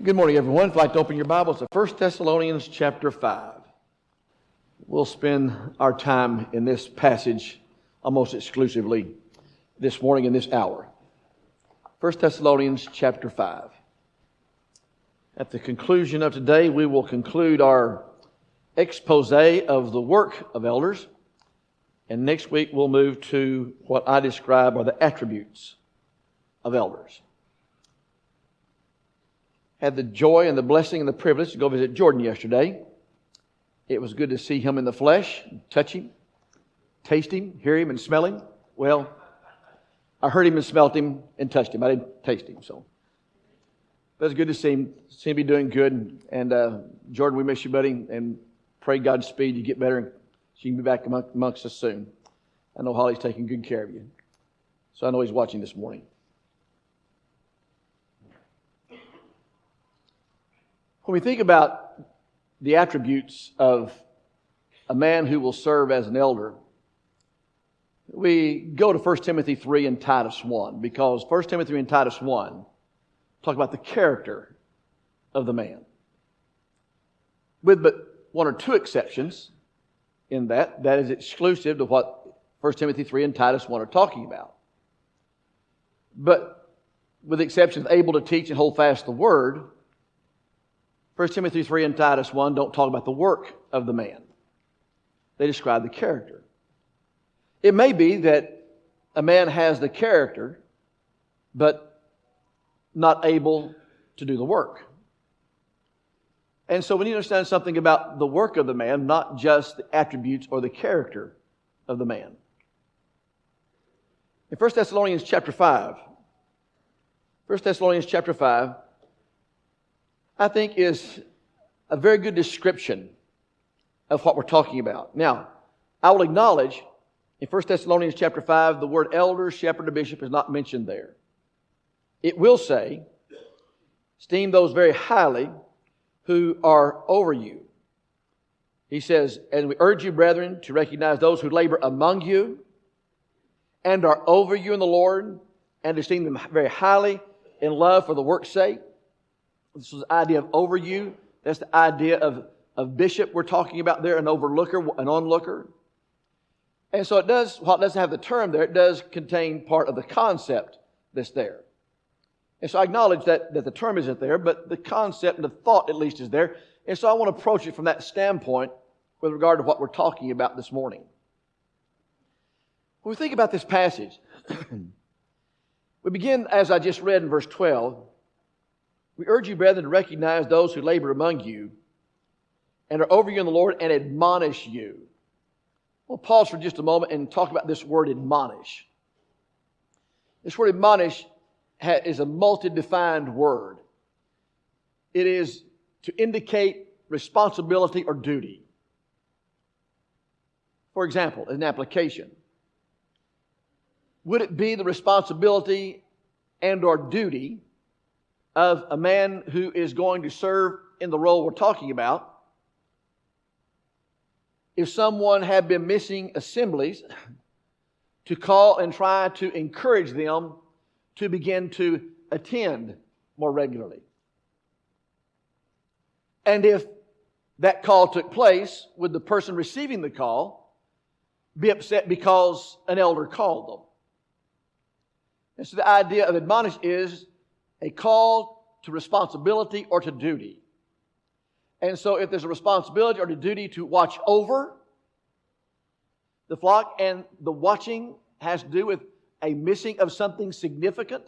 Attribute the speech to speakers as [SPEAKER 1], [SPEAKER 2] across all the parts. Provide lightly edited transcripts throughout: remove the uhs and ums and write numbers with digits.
[SPEAKER 1] Good morning, everyone. If you'd like to open your Bibles to 1 Thessalonians chapter 5. We'll spend our time in this passage almost exclusively this morning in this hour. 1 Thessalonians chapter 5. At the conclusion of today, we will conclude our expose of the work of elders. And next week, we'll move to what I describe are the attributes of elders. Had the joy and the blessing and the privilege to go visit Jordan yesterday. It was good to see him in the flesh, touch him, taste him, hear him, and smell him. Well, I heard him and smelt him and touched him. I didn't taste him, so. But it was good to see him be doing good. And Jordan, we miss you, buddy, and pray God's speed. You get better and you can be back amongst us soon. I know Holly's taking good care of you. So I know he's watching this morning. When we think about the attributes of a man who will serve as an elder, we go to 1 Timothy 3 and Titus 1, because 1 Timothy 3 and Titus 1 talk about the character of the man. With but one or two exceptions in that is exclusive to what 1 Timothy 3 and Titus 1 are talking about. But with the exception of able to teach and hold fast the word, 1 Timothy 3 and Titus 1 don't talk about the work of the man. They describe the character. It may be that a man has the character, but not able to do the work. And so we need to understand something about the work of the man, not just the attributes or the character of the man. In 1 Thessalonians chapter 5, 1 Thessalonians chapter 5, I think is a very good description of what we're talking about. Now, I will acknowledge in 1 Thessalonians chapter 5, the word elder, shepherd, or bishop is not mentioned there. It will say, esteem those very highly who are over you. He says, and we urge you, brethren, to recognize those who labor among you and are over you in the Lord, and to esteem them very highly in love for the work's sake. This is the idea of over you. That's the idea of bishop we're talking about there, an overlooker, an onlooker. And so it does, while it doesn't have the term there, it does contain part of the concept that's there. And so I acknowledge that the term isn't there, but the concept and the thought at least is there. And so I want to approach it from that standpoint with regard to what we're talking about this morning. When we think about this passage, we begin, as I just read in verse 12, we urge you, brethren, to recognize those who labor among you and are over you in the Lord and admonish you. We'll pause for just a moment and talk about this word admonish. This word admonish is a multi-defined word. It is to indicate responsibility or duty. For example, an application. Would it be the responsibility and or duty of a man who is going to serve in the role we're talking about, if someone had been missing assemblies, to call and try to encourage them to begin to attend more regularly? And if that call took place, would the person receiving the call be upset because an elder called them? And so the idea of admonish is a call to responsibility or to duty. And so if there's a responsibility or a duty to watch over the flock, and the watching has to do with a missing of something significant,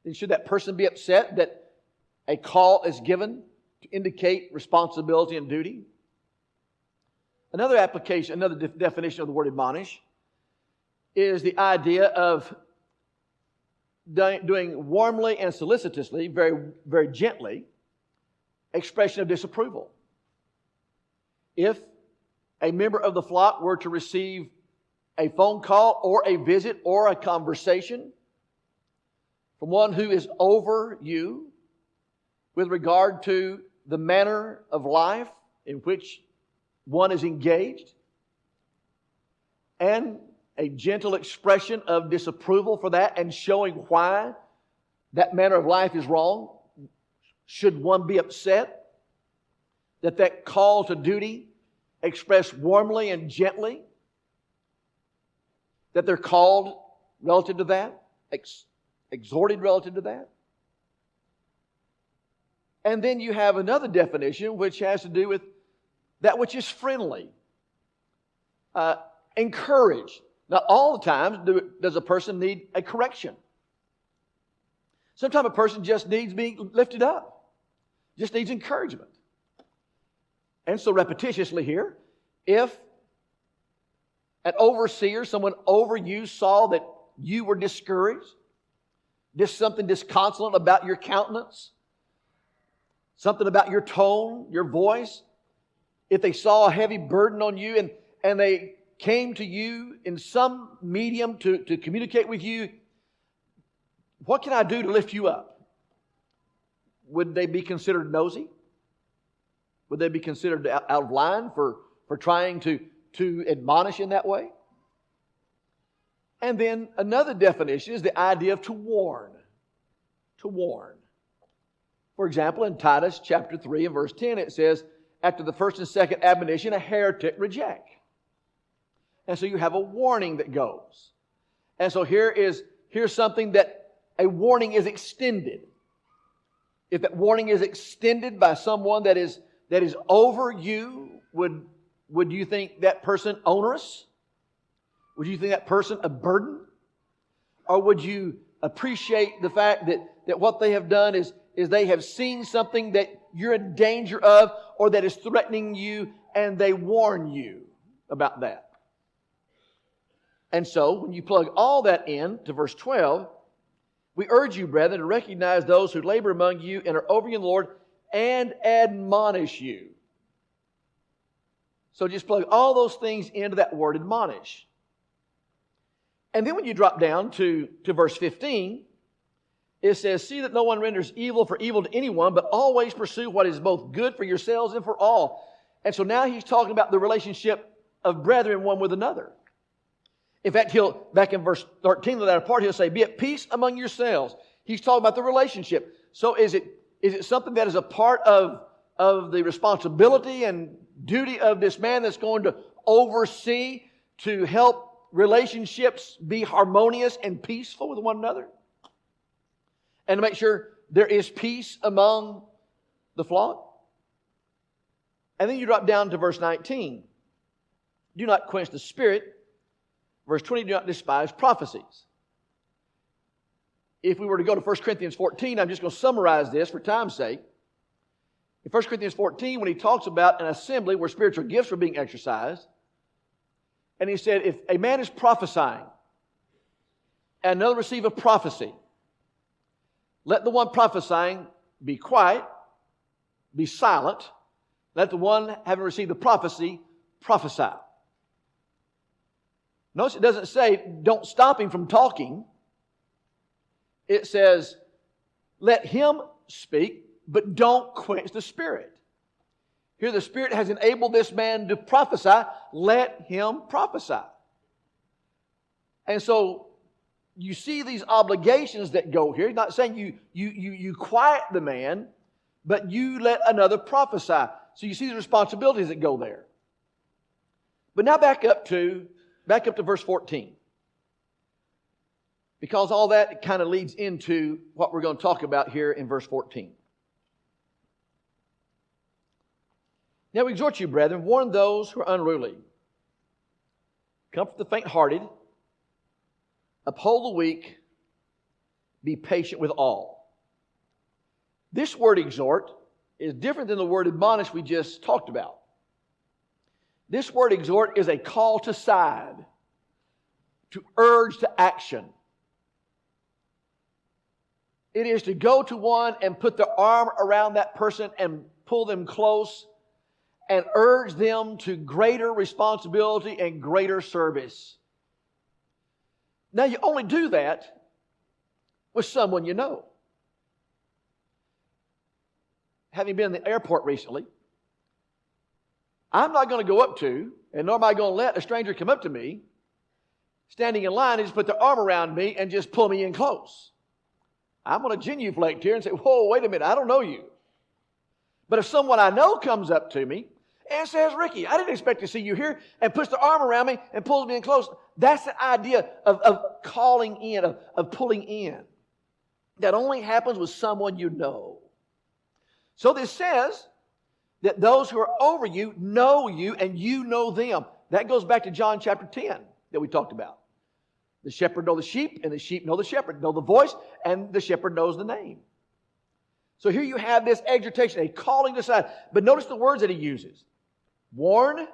[SPEAKER 1] then should that person be upset that a call is given to indicate responsibility and duty? Another application, another definition of the word admonish is the idea of doing warmly and solicitously, very, very gently, expression of disapproval. If a member of the flock were to receive a phone call or a visit or a conversation from one who is over you with regard to the manner of life in which one is engaged, and a gentle expression of disapproval for that and showing why that manner of life is wrong, Should one be upset that call to duty expressed warmly and gently, that they're called relative to that, exhorted relative to that? And then you have another definition which has to do with that which is friendly, encouraged. Not all the time does a person need a correction. Sometimes a person just needs being lifted up, just needs encouragement. And so repetitiously here, if an overseer, someone over you, saw that you were discouraged, something disconsolate about your countenance, something about your tone, your voice, if they saw a heavy burden on you and they came to you in some medium to communicate with you, what can I do to lift you up? Would they be considered nosy? Would they be considered out of line for trying to admonish in that way? And then another definition is the idea of to warn. To warn. For example, in Titus chapter 3 and verse 10, it says, after the first and second admonition, a heretic reject. And so you have a warning that goes. And so here's something that a warning is extended. If that warning is extended by someone that is over you, would you think that person onerous? Would you think that person a burden? Or would you appreciate the fact that what they have done is they have seen something that you're in danger of or that is threatening you, and they warn you about that? And so when you plug all that in to verse 12, we urge you, brethren, to recognize those who labor among you and are over you in the Lord and admonish you. So just plug all those things into that word admonish. And then when you drop down to verse 15, it says, see that no one renders evil for evil to anyone, but always pursue what is both good for yourselves and for all. And so now he's talking about the relationship of brethren one with another. In fact, back in verse 13, the latter part, he'll say, be at peace among yourselves. He's talking about the relationship. So is it something that is a part of the responsibility and duty of this man that's going to oversee to help relationships be harmonious and peaceful with one another? And to make sure there is peace among the flock? And then you drop down to verse 19. Do not quench the spirit. Verse 20, do not despise prophecies. If we were to go to 1 Corinthians 14, I'm just going to summarize this for time's sake. In 1 Corinthians 14, when he talks about an assembly where spiritual gifts were being exercised, and he said, if a man is prophesying and another receive a prophecy, let the one prophesying be quiet, be silent. Let the one having received the prophecy prophesy. Notice it doesn't say don't stop him from talking. It says let him speak, but don't quench the Spirit. Here the Spirit has enabled this man to prophesy. Let him prophesy. And so you see these obligations that go here. He's not saying you quiet the man, but you let another prophesy. So you see the responsibilities that go there. But now back up to verse 14. Because all that kind of leads into what we're going to talk about here in verse 14. Now we exhort you, brethren, warn those who are unruly. Comfort the faint-hearted. Uphold the weak. Be patient with all. This word exhort is different than the word admonish we just talked about. This word exhort is a call to side, to urge to action. It is to go to one and put the arm around that person and pull them close and urge them to greater responsibility and greater service. Now, you only do that with someone you know. Having been in the airport recently, I'm not going to go up to, and nor am I going to let a stranger come up to me, standing in line, and just put their arm around me and just pull me in close. I'm going to genuflect here and say, whoa, wait a minute, I don't know you. But if someone I know comes up to me and says, Rickie, I didn't expect to see you here, and puts their arm around me and pulls me in close, that's the idea of calling in, of pulling in. That only happens with someone you know. So this says that those who are over you know you and you know them. That goes back to John chapter 10 that we talked about. The shepherd knows the sheep, and the sheep know the shepherd, know the voice, and the shepherd knows the name. So here you have this exhortation, a calling to side. But notice the words that he uses. Warn,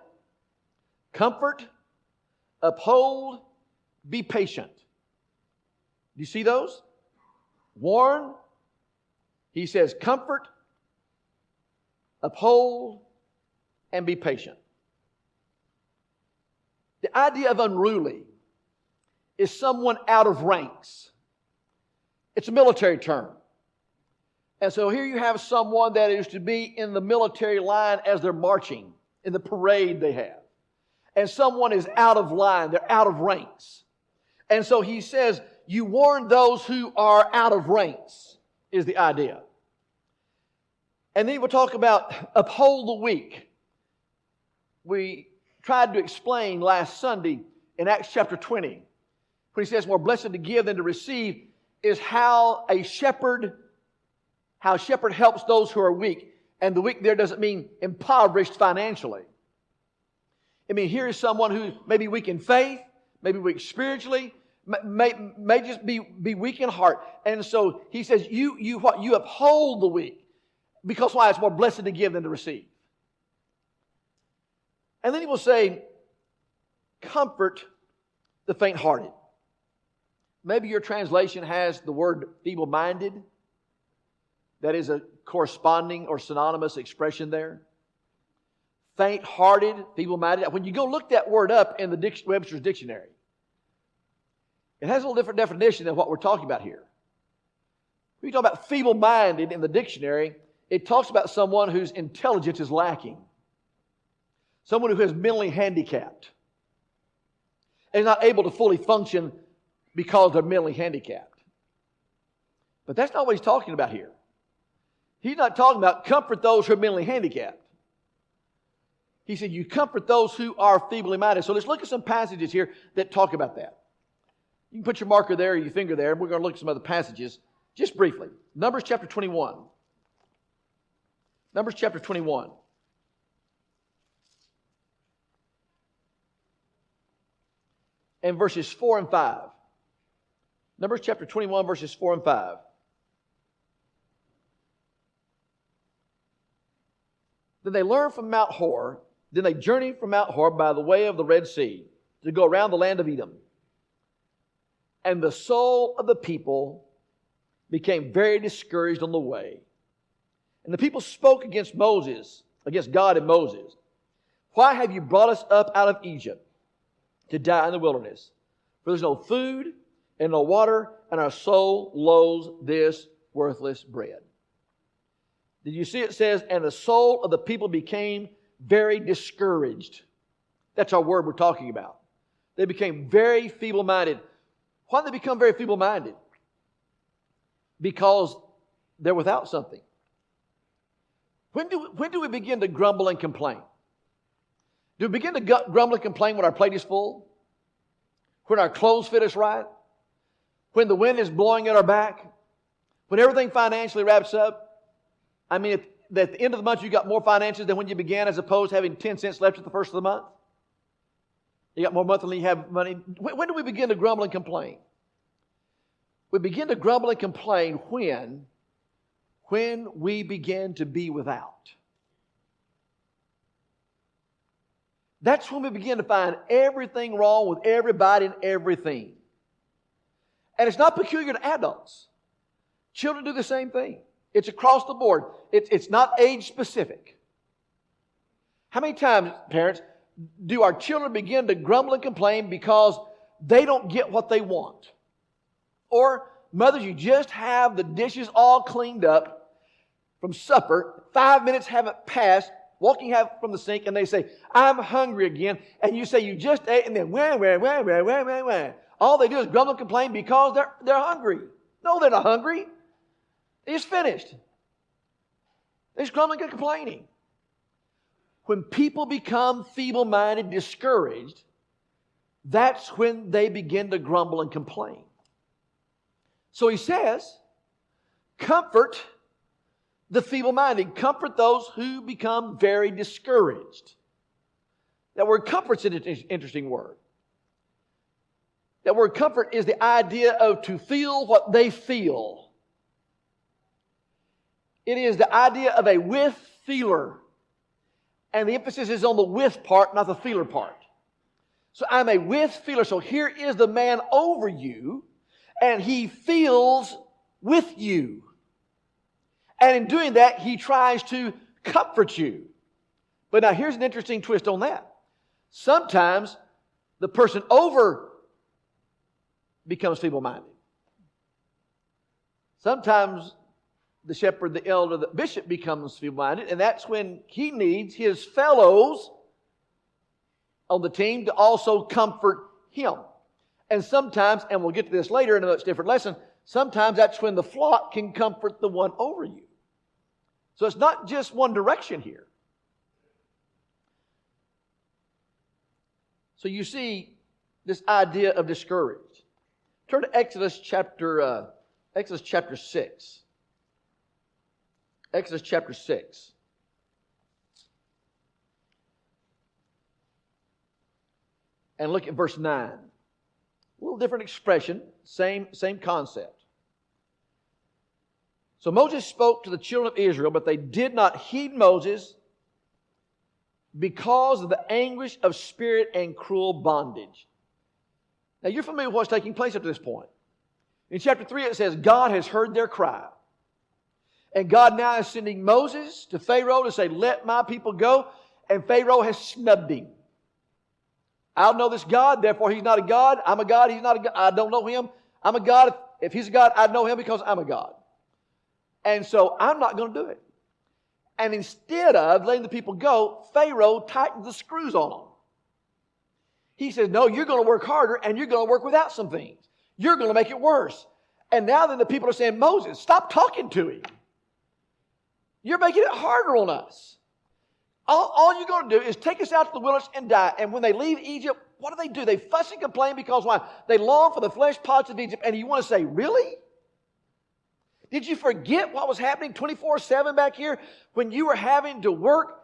[SPEAKER 1] comfort, uphold, be patient. Do you see those? Warn, he says comfort, uphold, and be patient. The idea of unruly is someone out of ranks. It's a military term. And so here you have someone that is to be in the military line as they're marching, in the parade they have. And someone is out of line, they're out of ranks. And so he says, you warn those who are out of ranks, is the idea. And then we'll talk about uphold the weak. We tried to explain last Sunday in Acts chapter 20, when he says, more blessed to give than to receive, is how a shepherd helps those who are weak. And the weak there doesn't mean impoverished financially. I mean, here is someone who may be weak in faith, maybe weak spiritually, may just be weak in heart. And so he says, you uphold the weak. Because why? It's more blessed to give than to receive. And then he will say, comfort the faint-hearted. Maybe your translation has the word feeble-minded. That is a corresponding or synonymous expression there. Faint-hearted, feeble-minded. When you go look that word up in the Webster's Dictionary, it has a little different definition than what we're talking about here. When you talk about feeble-minded in the dictionary, it talks about someone whose intelligence is lacking. Someone who is mentally handicapped and is not able to fully function because they're mentally handicapped. But that's not what he's talking about here. He's not talking about comfort those who are mentally handicapped. He said, you comfort those who are feebly minded. So let's look at some passages here that talk about that. You can put your marker there or your finger there, and we're going to look at some other passages just briefly. Numbers chapter 21. Numbers chapter 21. And verses 4 and 5. Numbers chapter 21, verses 4 and 5. Then they learned from Mount Hor. Then they journeyed from Mount Hor by the way of the Red Sea to go around the land of Edom. And the soul of the people became very discouraged on the way. And the people spoke against Moses, against God and Moses. Why have you brought us up out of Egypt to die in the wilderness? For there's no food and no water, and our soul loathes this worthless bread. Did you see it says, and the soul of the people became very discouraged. That's our word we're talking about. They became very feeble-minded. Why did they become very feeble-minded? Because they're without something. When do we begin to grumble and complain? Do we begin to grumble and complain when our plate is full? When our clothes fit us right? When the wind is blowing at our back? When everything financially wraps up? I mean, at the end of the month, you got more finances than when you began, as opposed to having 10 cents left at the first of the month. You got more money than you have money. When do we begin to grumble and complain? We begin to grumble and complain when we begin to be without. That's when we begin to find everything wrong with everybody and everything. And it's not peculiar to adults. Children do the same thing. It's across the board. It's not age specific. How many times, parents, do our children begin to grumble and complain because they don't get what they want? Or, mothers, you just have the dishes all cleaned up from supper, 5 minutes haven't passed, walking out from the sink, and they say, I'm hungry again. And you say, you just ate, and then wah. All they do is grumble and complain because they're hungry. No, they're not hungry. It's finished. There's grumbling and complaining. When people become feeble-minded, discouraged, that's when they begin to grumble and complain. So he says, comfort the feeble-minded. Comfort those who become very discouraged. That word comfort's an interesting word. That word comfort is the idea of to feel what they feel. It is the idea of a with feeler. And the emphasis is on the with part, not the feeler part. So I'm a with feeler. So here is the man over you, and he feels with you. And in doing that, he tries to comfort you. But now here's an interesting twist on that. Sometimes the person over becomes feeble-minded. Sometimes the shepherd, the elder, the bishop becomes feeble-minded, and that's when he needs his fellows on the team to also comfort him. And sometimes, and we'll get to this later in a much different lesson, sometimes that's when the flock can comfort the one over you. So it's not just one direction here. So you see this idea of discouraged. Turn to Exodus chapter 6. Exodus chapter 6. And look at verse 9. A little different expression, same concept. So Moses spoke to the children of Israel, but they did not heed Moses because of the anguish of spirit and cruel bondage. Now you're familiar with what's taking place up to this point. In chapter 3 it says, God has heard their cry. And God now is sending Moses to Pharaoh to say, let my people go. And Pharaoh has snubbed him. I don't know this God, therefore he's not a God. I'm a God, he's not a God. I don't know him. I'm a God. If he's a God, I know him because I'm a God. And so I'm not going to do it. And instead of letting the people go, Pharaoh tightens the screws on them. He says, no, you're going to work harder and you're going to work without some things. You're going to make it worse. And now then the people are saying, Moses, stop talking to him. You're making it harder on us. All you're going to do is take us out to the wilderness and die. And when they leave Egypt, what do? They fuss and complain because why? They long for the flesh pots of Egypt. And you want to say, really? Did you forget what was happening 24/7 back here when you were having to work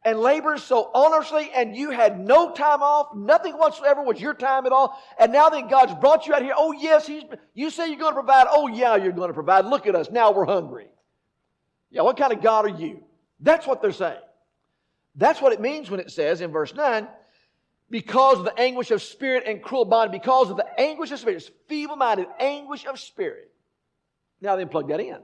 [SPEAKER 1] and labor so onerously and you had no time off? Nothing whatsoever was your time at all. And now then God's brought you out here. Oh, yes, you say you're going to provide. Oh, yeah, you're going to provide. Look at us. Now we're hungry. Yeah, what kind of God are you? That's what they're saying. That's what it means when it says in verse 9, because of the anguish of spirit and cruel bond, because of the anguish of spirit, it's feeble-minded anguish of spirit. Now then plug that in.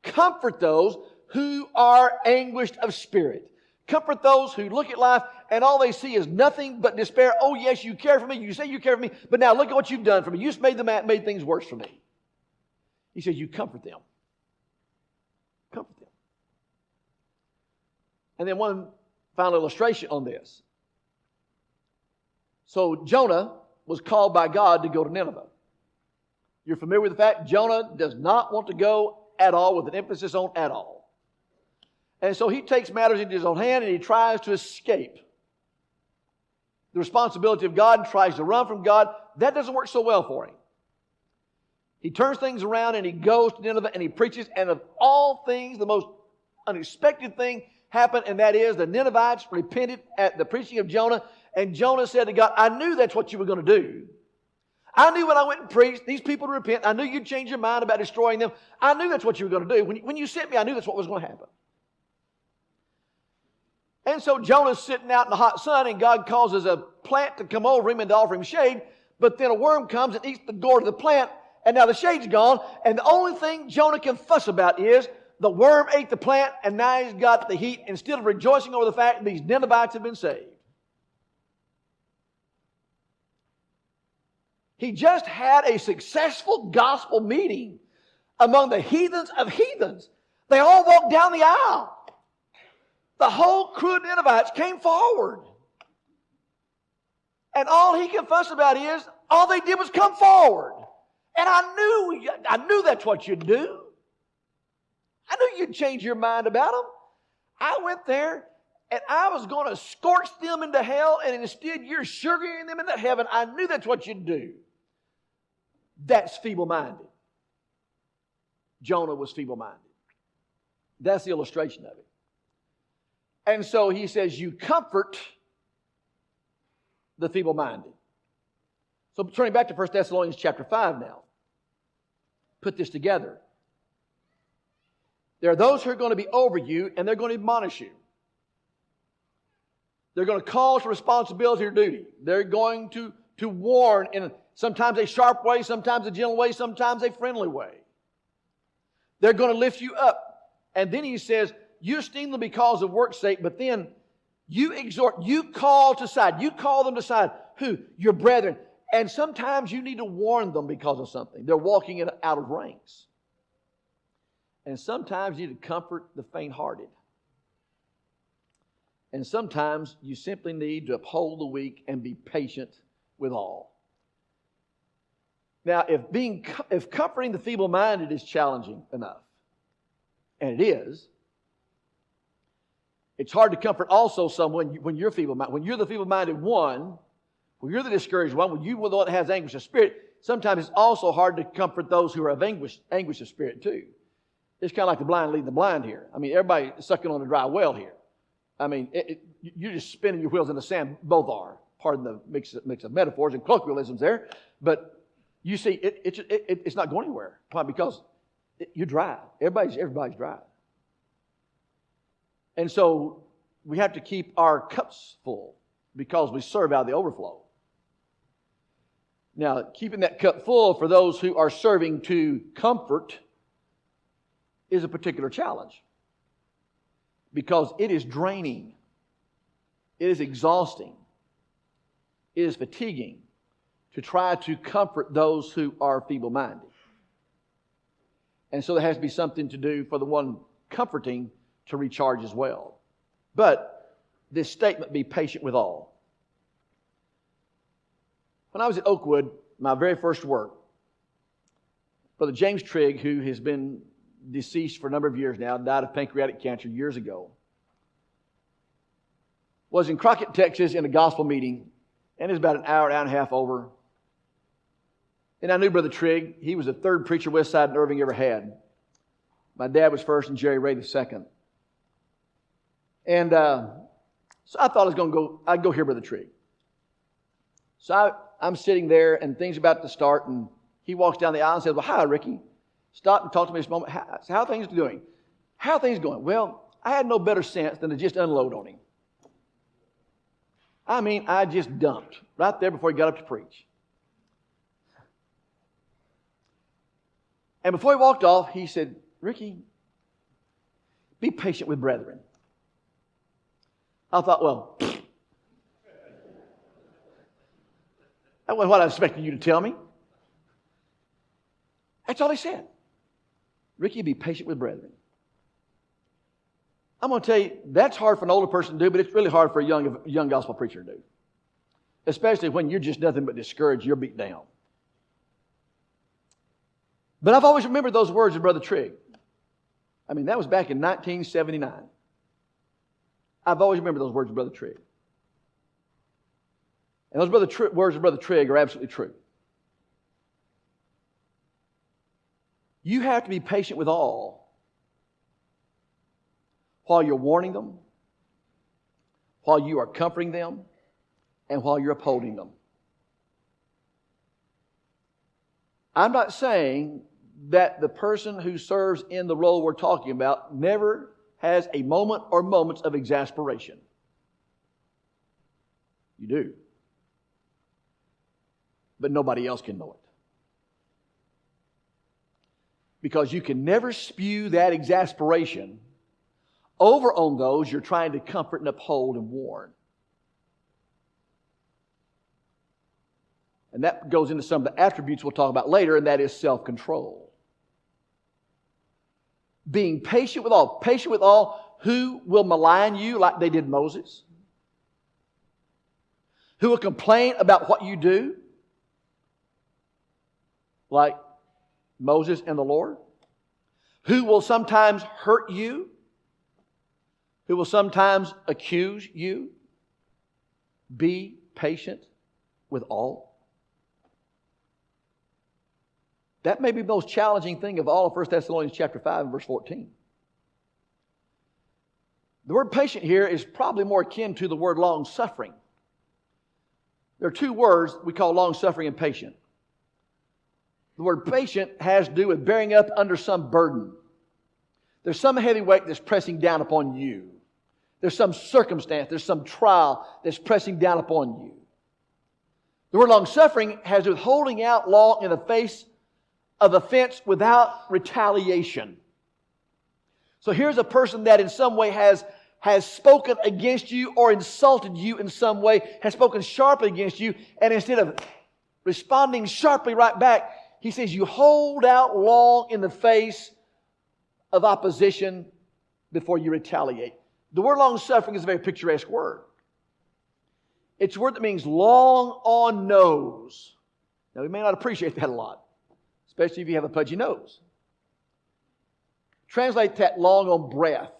[SPEAKER 1] Comfort those who are anguished of spirit. Comfort those who look at life and all they see is nothing but despair. Oh, yes, you care for me. You say you care for me, but now look at what you've done for me. You just made things worse for me. He says you comfort them. Comfort them. And then one final illustration on this. So Jonah was called by God to go to Nineveh. You're familiar with the fact Jonah does not want to go at all, with an emphasis on at all. And so he takes matters into his own hand and he tries to escape the responsibility of God and tries to run from God. That doesn't work so well for him. He turns things around and he goes to Nineveh and he preaches, and of all things, the most unexpected thing happened, and that is the Ninevites repented at the preaching of Jonah, and Jonah said to God, I knew that's what you were going to do. I knew when I went and preached, these people would repent. I knew you'd change your mind about destroying them. I knew that's what you were going to do. When you sent me, I knew that's what was going to happen. And so Jonah's sitting out in the hot sun, and God causes a plant to come over him and to offer him shade, but then a worm comes and eats the gourd of the plant, and now the shade's gone, and the only thing Jonah can fuss about is the worm ate the plant, and now he's got the heat, instead of rejoicing over the fact that these Ninevites have been saved. He just had a successful gospel meeting among the heathens of heathens. They all walked down the aisle. The whole crew of Ninevites came forward. And all he can fuss about is, all they did was come forward. And I knew that's what you'd do. I knew you'd change your mind about them. I went there and I was going to scorch them into hell, and instead you're sugaring them into heaven. I knew that's what you'd do. That's feeble-minded. Jonah was feeble-minded. That's the illustration of it. And so he says, you comfort the feeble-minded. So turning back to 1 Thessalonians chapter 5 now. Put this together. There are those who are going to be over you, and they're going to admonish you. They're going to call to responsibility or duty. They're going to warn in sometimes a sharp way, sometimes a gentle way, sometimes a friendly way. They're going to lift you up. And then he says, you esteem them because of work's sake, but then you exhort, you call to side. You call them to side. Who? Your brethren. And sometimes you need to warn them because of something. They're walking out of ranks. And sometimes you need to comfort the faint-hearted. And sometimes you simply need to uphold the weak and be patient with all. Now, if comforting the feeble-minded is challenging enough, and it is, it's hard to comfort also someone when you're feeble-minded. When you're the feeble-minded one, when you're the discouraged one, when you're the one that has anguish of spirit, sometimes it's also hard to comfort those who are of anguish of spirit too. It's kind of like the blind leading the blind here. I mean, everybody sucking on a dry well here. I mean, you're just spinning your wheels in the sand. Both are. Pardon the mix of metaphors and colloquialisms there. But you see, it's not going anywhere. Why? Because you're dry. Everybody's dry. And so we have to keep our cups full because we serve out of the overflow. Now, keeping that cup full for those who are serving to comfort is a particular challenge because it is draining, it is exhausting, it is fatiguing to try to comfort those who are feeble-minded. And so there has to be something to do for the one comforting to recharge as well. But this statement, be patient with all. When I was at Oakwood, my very first work, Brother James Trigg, who has been deceased for a number of years now, died of pancreatic cancer years ago, was in Crockett, Texas in a gospel meeting, and it was about an hour and a half over. And I knew Brother Trigg. He was the third preacher Westside and Irving ever had. My dad was first and Jerry Ray the second. And so I thought I'd go hear Brother Trigg. So I'm sitting there and things are about to start, and he walks down the aisle and says, well, hi, Rickie. Stop and talk to me this moment. How are things doing? How are things going? Well, I had no better sense than to just unload on him. I mean, I just dumped right there before he got up to preach. And before he walked off, he said, Rickie, be patient with brethren. I thought, well, that wasn't what I expected you to tell me. That's all he said. Rickie, be patient with brethren. I'm going to tell you, that's hard for an older person to do, but it's really hard for a young gospel preacher to do. Especially when you're just nothing but discouraged, you're beat down. But I've always remembered those words of Brother Trigg. I mean, that was back in 1979. I've always remembered those words of Brother Trigg. And those words of Brother Trigg are absolutely true. You have to be patient with all while you're warning them, while you are comforting them, and while you're upholding them. I'm not saying that the person who serves in the role we're talking about never has a moment or moments of exasperation. You do. But nobody else can know it. Because you can never spew that exasperation over on those you're trying to comfort and uphold and warn. And that goes into some of the attributes we'll talk about later, and that is self-control. Being patient with all who will malign you like they did Moses, who will complain about what you do, like Moses and the Lord, who will sometimes hurt you, who will sometimes accuse you. Be patient with all. That may be the most challenging thing of all of 1 Thessalonians chapter 5 and verse 14. The word patient here is probably more akin to the word long-suffering. There are two words we call long-suffering and patient. The word patient has to do with bearing up under some burden. There's some heavy weight that's pressing down upon you. There's some circumstance, there's some trial that's pressing down upon you. The word long-suffering has to do with holding out long in the face of offense without retaliation. So here's a person that in some way has spoken against you or insulted you in some way, has spoken sharply against you, and instead of responding sharply right back, he says you hold out long in the face of opposition before you retaliate. The word long-suffering is a very picturesque word. It's a word that means long on nose. Now, we may not appreciate that a lot, especially if you have a pudgy nose. Translate that long on breath.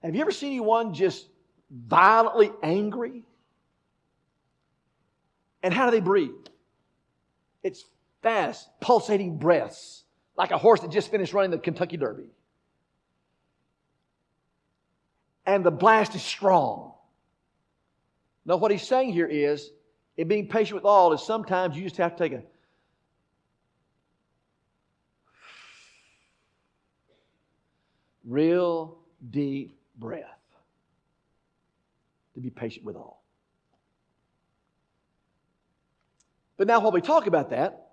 [SPEAKER 1] Have you ever seen anyone just violently angry? And how do they breathe? It's fast, pulsating breaths, like a horse that just finished running the Kentucky Derby. And the blast is strong. Now, what he's saying here is, in being patient with all, is sometimes you just have to take a real deep breath to be patient with all. But now, while we talk about that,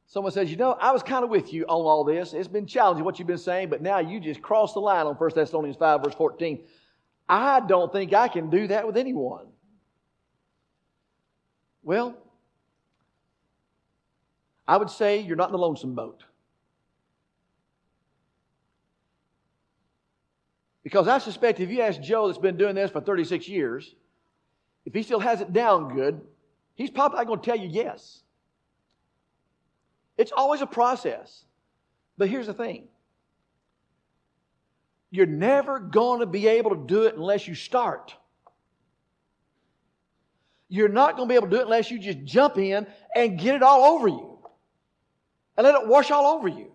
[SPEAKER 1] someone says, I was kind of with you on all this. It's been challenging what you've been saying, but now you just crossed the line on 1 Thessalonians 5, verse 14. I don't think I can do that with anyone. Well, I would say you're not in the lonesome boat. Because I suspect if you ask Joe that's been doing this for 36 years, if he still has it down good, he's probably going to tell you yes. It's always a process. But here's the thing. You're never going to be able to do it unless you start. You're not going to be able to do it unless you just jump in and get it all over you. And let it wash all over you.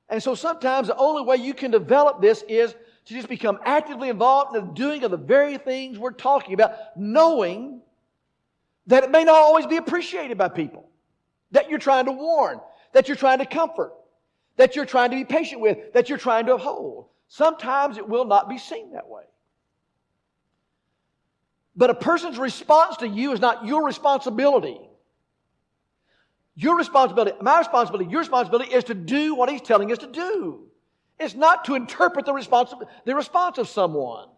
[SPEAKER 1] And so sometimes the only way you can develop this is to just become actively involved in the doing of the very things we're talking about, knowing that it may not always be appreciated by people, that you're trying to warn, that you're trying to comfort, that you're trying to be patient with, that you're trying to uphold. Sometimes it will not be seen that way. But a person's response to you is not your responsibility. Your responsibility, my responsibility, your responsibility is to do what he's telling us to do. It's not to interpret the response of someone.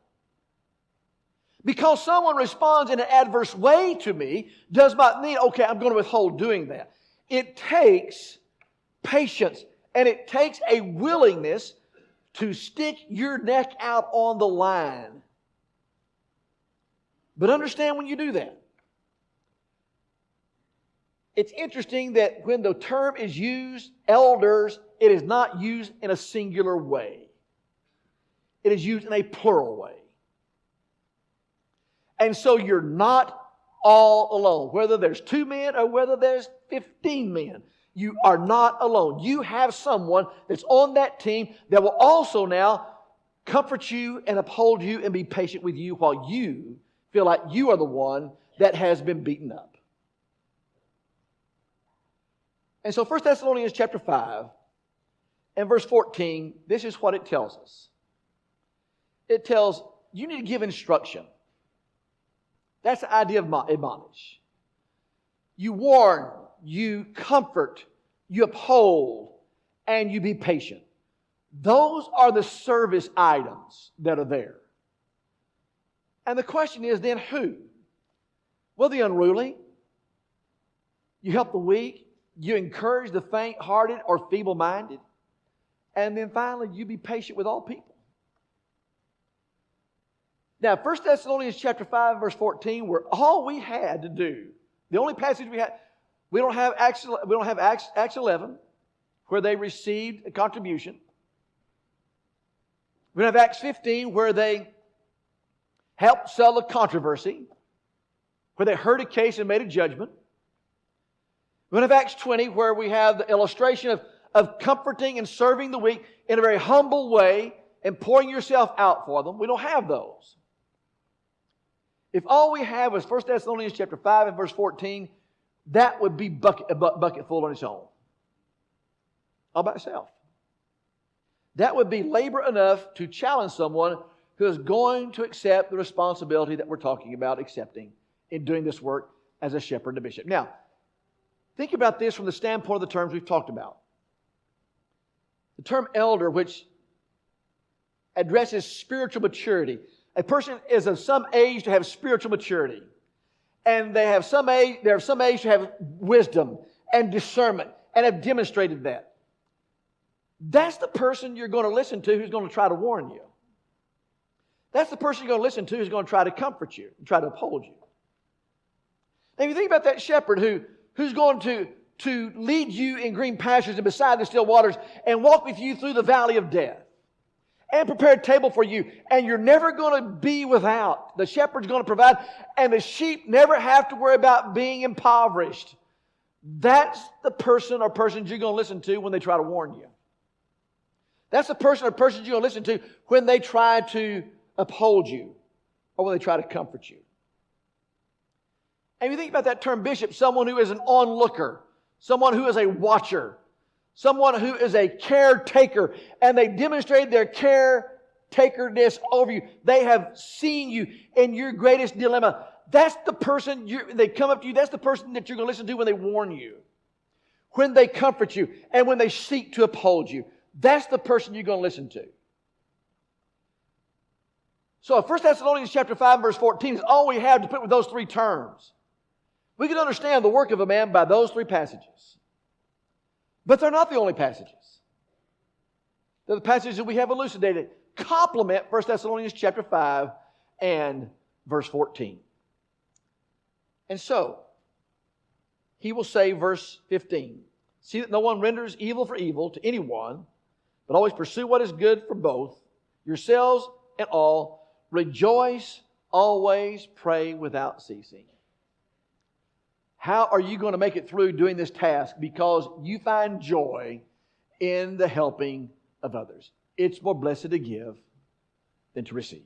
[SPEAKER 1] Because someone responds in an adverse way to me does not mean, okay, I'm going to withhold doing that. It takes patience and it takes a willingness to stick your neck out on the line. But understand when you do that. It's interesting that when the term is used, elders, it is not used in a singular way. It is used in a plural way. And so you're not all alone. Whether there's 2 men or whether there's 15 men, you are not alone. You have someone that's on that team that will also now comfort you and uphold you and be patient with you while you feel like you are the one that has been beaten up. And so 1 Thessalonians chapter 5 and verse 14, this is what it tells us. It tells you need to give instruction. That's the idea of admonish. You warn, you comfort, you uphold, and you be patient. Those are the service items that are there. And the question is then who? Well, the unruly. You help the weak. You encourage the faint-hearted or feeble-minded. And then finally, you be patient with all people. Now, 1 Thessalonians chapter 5, verse 14, where all we had to do The only passage we don't have Acts 11, where they received a contribution. We don't have Acts 15, where they helped settle a controversy, where they heard a case and made a judgment. We don't have Acts 20, where we have the illustration of comforting and serving the weak in a very humble way and pouring yourself out for them. We don't have those. If all we have was 1 Thessalonians chapter 5 and verse 14, that would be a bucket full on its own. All by itself. That would be labor enough to challenge someone who is going to accept the responsibility that we're talking about accepting in doing this work as a shepherd and a bishop. Now, think about this from the standpoint of the terms we've talked about. The term elder, which addresses spiritual maturity. A person is of some age to have spiritual maturity. And they have some age to have wisdom and discernment and have demonstrated that. That's the person you're going to listen to who's going to try to warn you. That's the person you're going to listen to who's going to try to comfort you and try to uphold you. Now, if you think about that shepherd who's going to lead you in green pastures and beside the still waters and walk with you through the valley of death and prepare a table for you, and you're never going to be without. The shepherd's going to provide, and the sheep never have to worry about being impoverished. That's the person or persons you're going to listen to when they try to warn you. That's the person or persons you're going to listen to when they try to uphold you or when they try to comfort you. And you think about that term bishop, someone who is an onlooker, someone who is a watcher, someone who is a caretaker, and they demonstrate their caretakerness over you. They have seen you in your greatest dilemma. That's the person, they come up to you, that's the person that you're going to listen to when they warn you, when they comfort you, and when they seek to uphold you. That's the person you're going to listen to. So 1 Thessalonians chapter 5 verse 14 is all we have to put with those three terms. We can understand the work of a man by those three passages. But they're not the only passages. They're the passages that we have elucidated. Complement 1 Thessalonians chapter 5 and verse 14. And so, he will say, verse 15, see that no one renders evil for evil to anyone, but always pursue what is good for both, yourselves and all. Rejoice, always pray without ceasing. How are you going to make it through doing this task? Because you find joy in the helping of others. It's more blessed to give than to receive.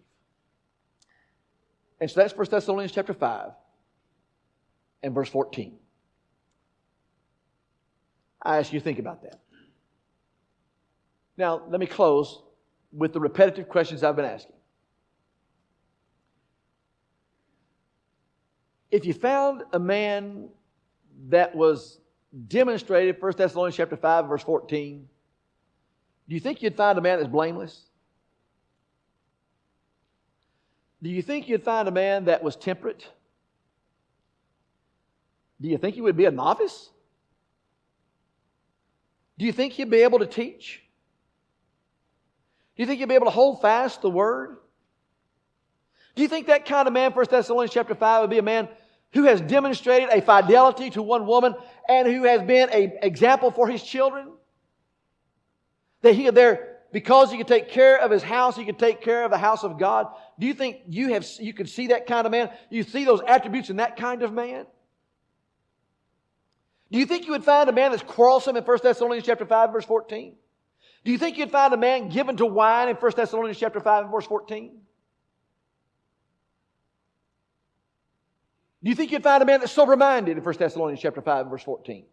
[SPEAKER 1] And so that's 1 Thessalonians chapter 5 and verse 14. I ask you to think about that. Now, let me close with the repetitive questions I've been asking. If you found a man that was demonstrated, 1 Thessalonians chapter 5, verse 14, do you think you'd find a man that's blameless? Do you think you'd find a man that was temperate? Do you think he would be a novice? Do you think he'd be able to teach? Do you think he'd be able to hold fast the word? Do you think that kind of man, 1 Thessalonians chapter 5, would be a man who has demonstrated a fidelity to one woman and who has been an example for his children? That because he could take care of his house, he could take care of the house of God. Do you think you could see that kind of man? You see those attributes in that kind of man? Do you think you would find a man that's quarrelsome in 1 Thessalonians chapter 5, verse 14? Do you think you'd find a man given to wine in 1 Thessalonians chapter 5, verse 14? Do you think you'd find a man that's sober-minded in 1 Thessalonians chapter 5, verse 14?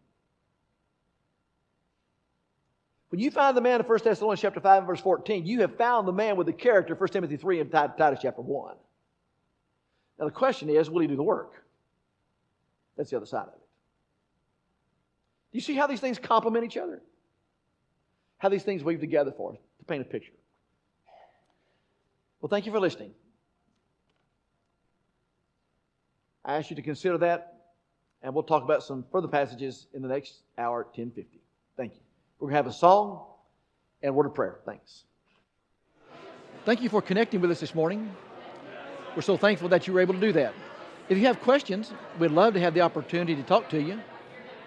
[SPEAKER 1] When you find the man in 1 Thessalonians chapter 5, verse 14, you have found the man with the character of 1 Timothy 3 and Titus chapter 1. Now the question is, will he do the work? That's the other side of it. Do you see how these things complement each other? How these things weave together for us to paint a picture. Well, thank you for listening. I ask you to consider that, and we'll talk about some further passages in the next hour at 10:50. Thank you. We're going to have a song and a word of prayer. Thanks. Thank you for connecting with us this morning. We're so thankful that you were able to do that. If you have questions, we'd love to have the opportunity to talk to you.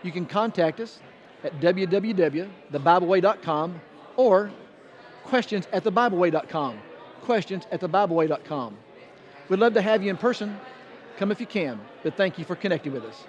[SPEAKER 1] You can contact us at www.thebibleway.com or questions@thebibleway.com. Questions@thebibleway.com. We'd love to have you in person. Come if you can, but thank you for connecting with us.